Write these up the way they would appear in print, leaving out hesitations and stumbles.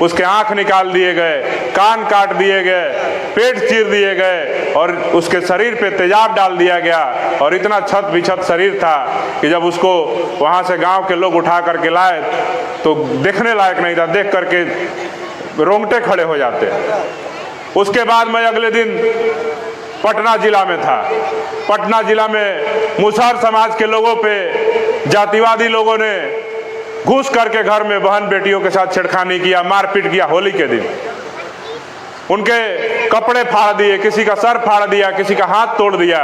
उसके आंख निकाल दिए गए, कान काट दिए गए, पेट चीर दिए गए और उसके शरीर पे तेजाब डाल दिया गया। और इतना छत बिछत शरीर था कि जब उसको वहाँ से गांव के लोग उठा करके लाए तो देखने लायक नहीं था, देख करके रोंगटे खड़े हो जाते। उसके बाद मैं अगले दिन पटना जिला में था। पटना जिला में मुसहर समाज के लोगों पे जातिवादी लोगों ने घुस करके घर में बहन बेटियों के साथ छेड़खानी किया, मारपीट किया। होली के दिन उनके कपड़े फाड़ दिए, किसी का सर फाड़ दिया, किसी का हाथ तोड़ दिया।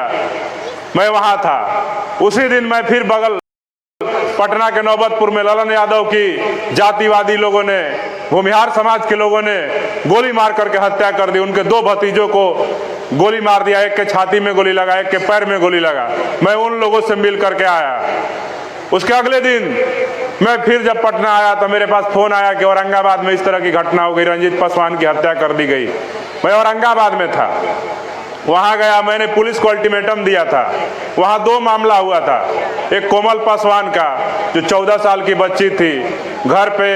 मैं वहां था। उसी दिन मैं फिर बगल पटना के नौबतपुर में ललन यादव की जातिवादी लोगों ने, भूमिहार समाज के लोगों ने गोली मार करके हत्या कर दी। उनके दो भतीजों को गोली मार दिया, एक के छाती में गोली लगा, एक के पैर में गोली लगा। मैं उन लोगों से मिल करके आया। उसके अगले दिन मैं फिर जब पटना आया तो मेरे पास फोन आया कि औरंगाबाद में इस तरह की घटना हो गई, रंजीत पासवान की हत्या कर दी गई। मैं औरंगाबाद में था, वहां गया। मैंने पुलिस को अल्टीमेटम दिया था। वहां दो मामला हुआ था। एक कोमल पासवान का, जो 14 साल की बच्ची थी, घर पे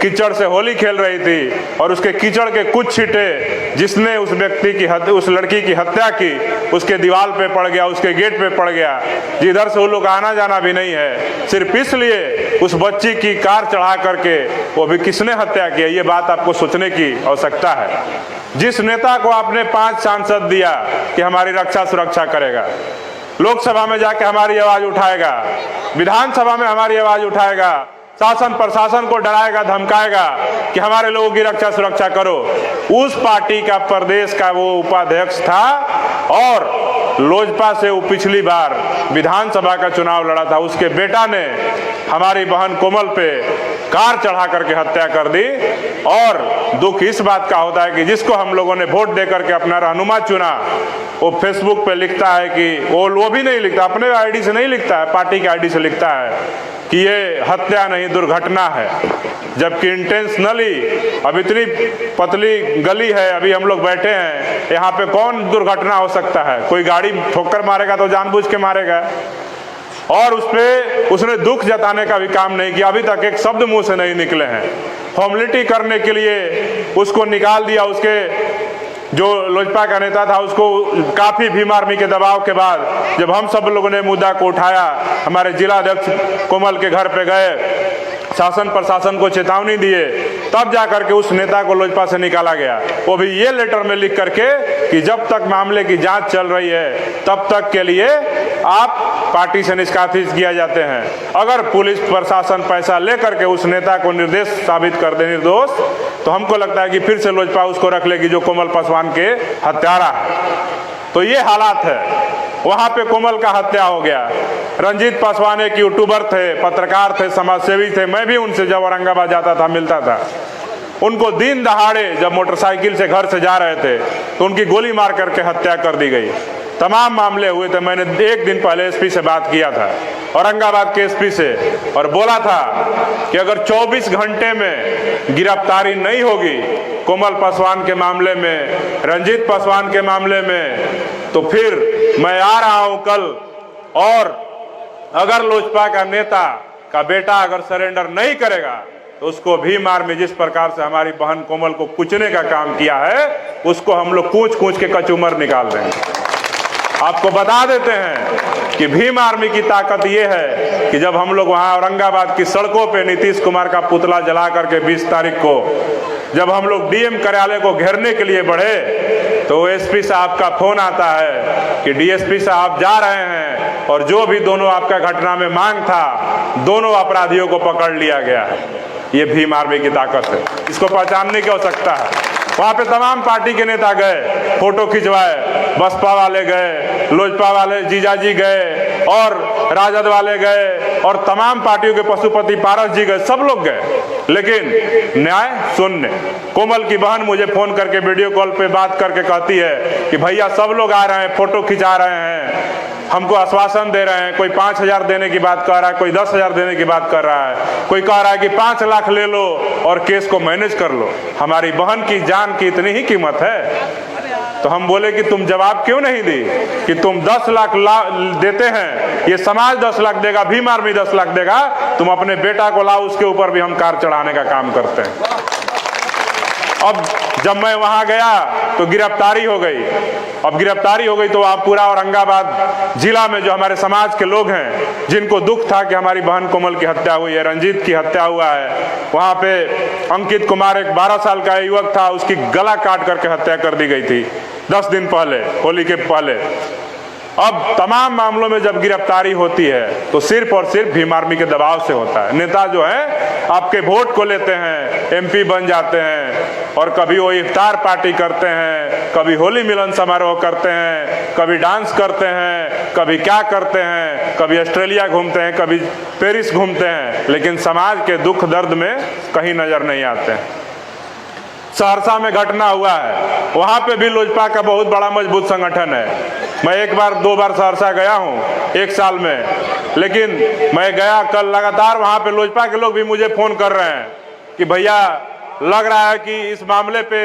कीचड़ से होली खेल रही थी और उसके कीचड़ के कुछ छींटे जिसने उस व्यक्ति की उस लड़की की हत्या की, उसके दीवार पे पड़ गया, उसके गेट पे पड़ गया, जिधर से वो लोग आना जाना भी नहीं है। सिर्फ इसलिए उस बच्ची की कार चढ़ा करके वो भी किसने हत्या किया, ये बात आपको सोचने की आवश्यकता है। जिस नेता को आपने 5 सांसद दिया कि हमारी रक्षा सुरक्षा करेगा, लोकसभा में जाके हमारी आवाज उठाएगा, विधानसभा में हमारी आवाज उठाएगा, शासन प्रशासन को डराएगा धमकाएगा कि हमारे लोगों की रक्षा सुरक्षा करो, उस पार्टी का प्रदेश का वो उपाध्यक्ष था और लोजपा से वो पिछली बार विधानसभा का चुनाव लड़ा था। उसके बेटा ने हमारी बहन कोमल पे कार चढ़ा करके हत्या कर दी। और दुख इस बात का होता है कि जिसको हम लोगों ने वोट दे करके अपना रहनुमा चुना, वो फेसबुक पे लिखता है कि वो भी नहीं लिखता, अपने आईडी से नहीं लिखता है, पार्टी की आईडी से लिखता है कि ये हत्या नहीं दुर्घटना है। जबकि इंटेंशनली, अब इतनी पतली गली है, अभी हम लोग बैठे हैं यहाँ पे, कौन दुर्घटना हो सकता है? कोई गाड़ी ठोकर मारेगा तो जानबूझ के मारेगा। और उसने दुख जताने का भी काम नहीं किया। अभी तक एक शब्द मुंह से नहीं निकले हैं। फॉर्मेलिटी करने के लिए उसको निकाल दिया। उसके जो लोजपा का नेता था, उसको काफी भीम आर्मी के दबाव के बाद जब हम सब लोगों ने मुद्दा को उठाया, हमारे जिला अध्यक्ष कोमल के घर पे गए, शासन प्रशासन को चेतावनी दिए, तब जाकर के उस नेता को लोजपा से निकाला गया। वो भी ये लेटर में लिख करके कि जब तक मामले की जांच चल रही है तब तक के लिए आप पार्टी से निष्कासित किया जाते हैं। अगर पुलिस प्रशासन पैसा लेकर के उस नेता को निर्दोष साबित कर दे, निर्दोष, तो हमको लगता है कि फिर से लोजपा उसको रख लेगी जो कोमल पासवान के हत्यारा है। तो ये हालात है। वहां पे कोमल का हत्या हो गया। रंजीत पासवान एक यूट्यूबर थे, पत्रकार थे, समाजसेवी थे। मैं भी उनसे जब औरंगाबाद जाता था मिलता था। उनको दिन दहाड़े जब मोटरसाइकिल से घर से जा रहे थे तो उनकी गोली मार करके हत्या कर दी गई। तमाम मामले हुए थे। मैंने एक दिन पहले एसपी से बात किया था, औरंगाबाद के एसपी से, और बोला था कि अगर 24 घंटे में गिरफ्तारी नहीं होगी कोमल पासवान के मामले में, रंजीत पासवान के मामले में, तो फिर मैं आ रहा हूं कल, और अगर लोजपा का नेता का बेटा अगर सरेंडर नहीं करेगा तो उसको भीम आर्मी जिस प्रकार से हमारी बहन कोमल को कुचने का काम किया है, उसको हम लोग कूच कूच के कचूमर निकाल देंगे। आपको बता देते हैं कि भीम आर्मी की ताकत ये है कि जब हम लोग वहां औरंगाबाद की सड़कों पे नीतीश कुमार का पुतला जला करके 20 तारीख को जब हम लोग डीएम कार्यालय को घेरने के लिए बढ़े, तो एसपी साहब का फोन आता है कि डीएसपी साहब जा रहे हैं और जो भी दोनों आपका घटना में मांग था, दोनों अपराधियों को पकड़ लिया गया है। ये भीम आर्मी की ताकत है, इसको पहचानने की आवश्यकता है। वहां पे तमाम पार्टी के नेता गए, फोटो खिंचवाए, बसपा वाले गए, लोजपा वाले जीजाजी गए, और राजद वाले गए, और तमाम पार्टियों के पशुपति पारस जी गए, सब लोग गए, लेकिन न्याय शून्य। कोमल की बहन मुझे फोन करके वीडियो कॉल पे बात करके कहती है कि भैया सब लोग आ रहे हैं, फोटो खिंचा रहे हैं, हमको आश्वासन दे रहे हैं, कोई 5,000 देने की बात कर रहा है, कोई 10,000 देने की बात कर रहा है, कोई कह रहा है कि 5 लाख ले लो और केस को मैनेज कर लो। हमारी बहन की जान की इतनी ही कीमत है। तो हम बोले कि तुम जवाब क्यों नहीं दी कि तुम 10 लाख देते हैं, ये समाज 10 लाख देगा, भीम आर्मी 10 लाख देगा, तुम अपने बेटा को लाओ, उसके ऊपर भी हम कार चढ़ाने का काम करते हैं। अब जब मैं वहां गया तो गिरफ्तारी हो गई। अब गिरफ्तारी हो गई तो आप पूरा औरंगाबाद जिला में जो हमारे समाज के लोग हैं, जिनको दुख था कि हमारी बहन कोमल की हत्या हुई है, रंजीत की हत्या हुआ है, वहां पे अंकित कुमार एक 12 साल का युवक था, उसकी गला काट करके हत्या कर दी गई थी 10 दिन पहले, होली के पहले। अब तमाम मामलों में जब गिरफ्तारी होती है तो सिर्फ और सिर्फ भीम आर्मी के दबाव से होता है। नेता जो है आपके वोट को लेते हैं, एमपी बन जाते हैं, और कभी वो इफ्तार पार्टी करते हैं, कभी होली मिलन समारोह करते हैं, कभी डांस करते हैं, कभी क्या करते हैं, कभी ऑस्ट्रेलिया घूमते हैं, कभी पेरिस घूमते हैं, लेकिन समाज के दुख दर्द में कहीं नजर नहीं आते हैं। सहरसा में घटना हुआ है, वहां पे भी लोजपा का बहुत बड़ा मजबूत संगठन है। मैं 1 बार 2 बार सहरसा गया हूं 1 साल में, लेकिन मैं गया कल लगातार वहां पे लोजपा के लोग भी मुझे फोन कर रहे हैं कि भैया लग रहा है कि इस मामले पे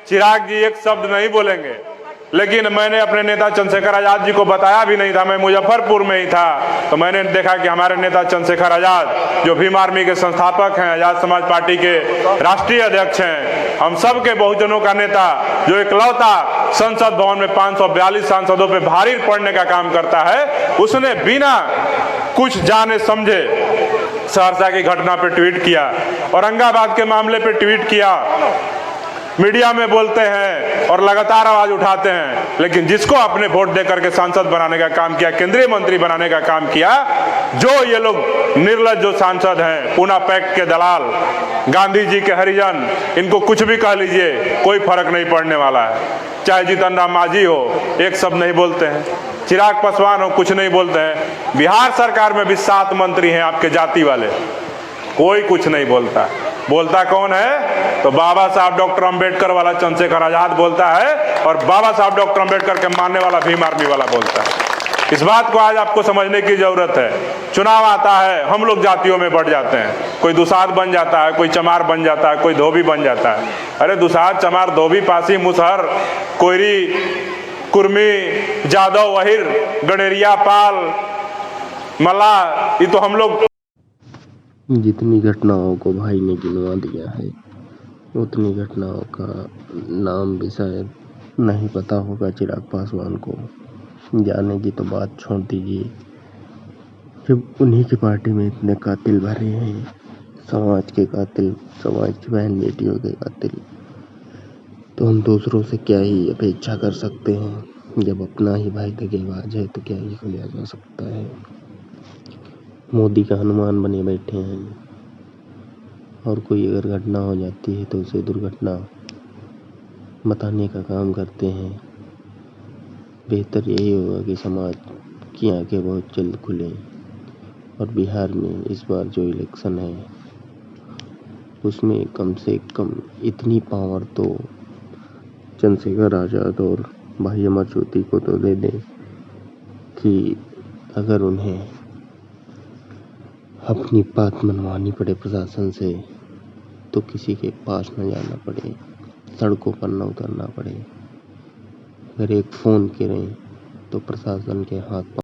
चिराग जी एक शब्द नहीं बोलेंगे। लेकिन मैंने अपने नेता चंद्रशेखर आजाद जी को बताया भी नहीं था, मैं मुजफ्फरपुर में ही था, तो मैंने देखा कि हमारे नेता चंद्रशेखर आजाद जो भीम आर्मी के संस्थापक हैं, आजाद समाज पार्टी के राष्ट्रीय अध्यक्ष हैं, हम सब के बहुजनों का नेता, जो इकलौता संसद भवन में 542 सांसदों पे भारी पड़ने का काम करता है, उसने बिना कुछ जाने समझे सहरसा की घटना पे ट्वीट किया, औरंगाबाद के मामले पे ट्वीट किया, मीडिया में बोलते हैं और लगातार आवाज उठाते हैं, लेकिन जिसको अपने वोट देकर के सांसद बनाने का काम किया, केंद्रीय मंत्री बनाने का काम किया, जो ये लोग निर्लज्ज जो सांसद हैं, पूना पैक्ट के दलाल, गांधी जी के हरिजन, इनको कुछ भी कह लीजिए कोई फर्क नहीं पड़ने वाला है। चाहे जीतन राम मांझी हो, एक शब्द नहीं बोलते हैं, चिराग पासवान हो, कुछ नहीं बोलते हैं। बिहार सरकार में भी 7 मंत्री हैं आपके जाति वाले, कोई कुछ नहीं बोलता। बोलता कौन है? तो बाबा साहब डॉक्टर अंबेडकर वाला चंद्रशेखर आजाद बोलता है, और बाबा साहब डॉक्टर अंबेडकर के मानने वाला भीम आर्मी वाला बोलता है। इस बात को आज आपको समझने की जरूरत है। चुनाव आता है, हम लोग जातियों में बढ़ जाते हैं, कोई दुसाध बन जाता है, कोई चमार बन जाता है, कोई धोबी बन जाता है। अरे दुसाध, चमार, धोबी, पासी, मुसहर, कोयरी, कुर्मी, जादव, अहिर, गणेरिया, पाल, मल्लाह, ये तो हम लोग। जितनी घटनाओं को भाई ने गिनवा दिया है, उतनी घटनाओं का नाम भी शायद नहीं पता होगा चिराग पासवान को। जाने की तो बात छोड़ दीजिए, जब उन्हीं की पार्टी में इतने कातिल भरे हैं, समाज के कातिल, समाज की बहन बेटियों के कातिल, तो हम दूसरों से क्या ही अपेक्षा कर सकते हैं। जब अपना ही भाई दगेबाज है तो क्या ही किया जा सकता है। मोदी का हनुमान बने बैठे हैं, और कोई अगर घटना हो जाती है तो उसे दुर्घटना बताने का काम करते हैं। बेहतर यही होगा कि समाज की आंखें बहुत जल्द खुलें, और बिहार में इस बार जो इलेक्शन है उसमें कम से कम इतनी पावर तो चंद्रशेखर आजाद और भाई अमर ज्योति को तो दे दें कि अगर उन्हें अपनी बात मनवानी पड़े प्रशासन से तो किसी के पास न जाना पड़े, सड़कों पर न उतरना पड़े। अगर एक फ़ोन करें तो प्रशासन के हाथ